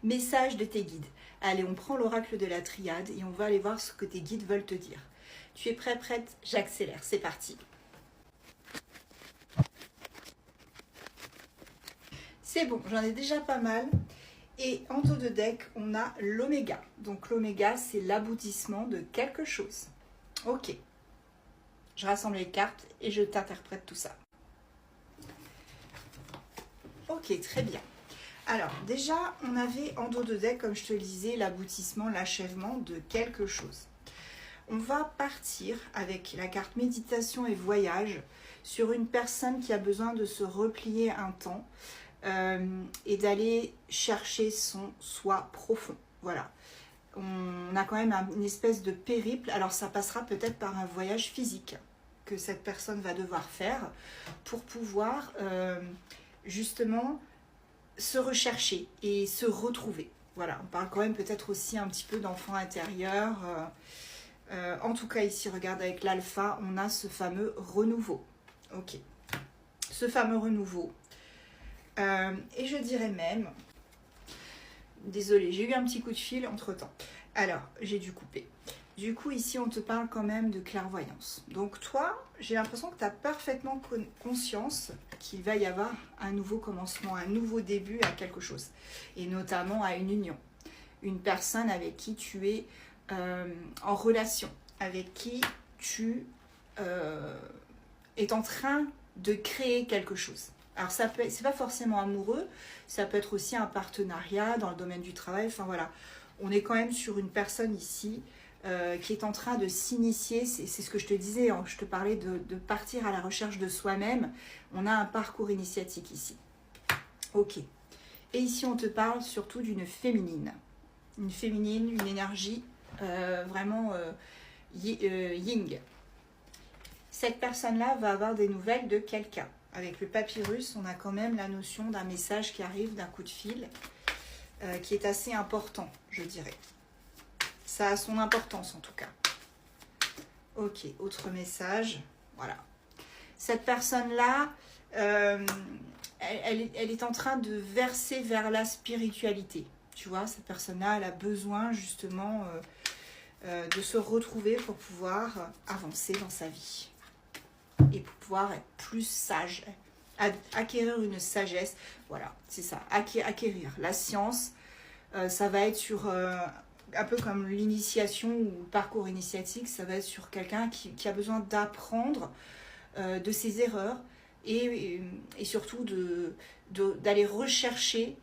Message de tes guides. Allez, on prend l'oracle de la triade et on va aller voir ce que tes guides veulent te dire. Tu es prêt, prête? J'accélère, c'est parti. C'est bon, j'en ai déjà pas mal. Et en dos de deck, on a l'oméga. Donc l'oméga, c'est l'aboutissement de quelque chose. Ok. Je rassemble les cartes et je t'interprète tout ça. Ok, très bien. Alors, déjà, on avait en dos de deck, comme je te le disais, l'aboutissement, l'achèvement de quelque chose. On va partir avec la carte méditation et voyage sur une personne qui a besoin de se replier un temps et d'aller chercher son soi profond. Voilà. On a quand même une espèce de périple. Alors, ça passera peut-être par un voyage physique que cette personne va devoir faire pour pouvoir justement se rechercher et se retrouver. Voilà, on parle quand même peut-être aussi un petit peu d'enfant intérieur. En tout cas, ici, regarde, avec l'alpha, on a ce fameux renouveau. Ok. Ce fameux renouveau. Et je dirais même... Désolée, j'ai eu un petit coup de fil entre-temps. Alors, j'ai dû couper. Du coup, ici, on te parle quand même de clairvoyance. Donc toi, j'ai l'impression que tu as parfaitement conscience qu'il va y avoir un nouveau commencement, un nouveau début à quelque chose. Et notamment à une union. Une personne avec qui tu es en relation, avec qui tu es en train de créer quelque chose. Alors, c'est pas forcément amoureux, ça peut être aussi un partenariat dans le domaine du travail. Enfin voilà, on est quand même sur une personne ici qui est en train de s'initier. C'est ce que je te disais, hein, je te parlais de partir à la recherche de soi-même. On a un parcours initiatique ici. Ok. Et ici, on te parle surtout d'une féminine. Une féminine, une énergie vraiment yin. Cette personne-là va avoir des nouvelles de quelqu'un. Avec le papyrus, on a quand même la notion d'un message qui arrive, d'un coup de fil, qui est assez important, je dirais. Ça a son importance en tout cas. Ok, autre message. Voilà. Cette personne-là, elle est en train de verser vers la spiritualité. Tu vois, cette personne-là, elle a besoin justement de se retrouver pour pouvoir avancer dans sa vie. Et pour pouvoir être plus sage, acquérir une sagesse, voilà, c'est ça, acquérir la science, ça va être sur, un peu comme l'initiation ou le parcours initiatique, ça va être sur quelqu'un qui a besoin d'apprendre de ses erreurs et surtout d'aller rechercher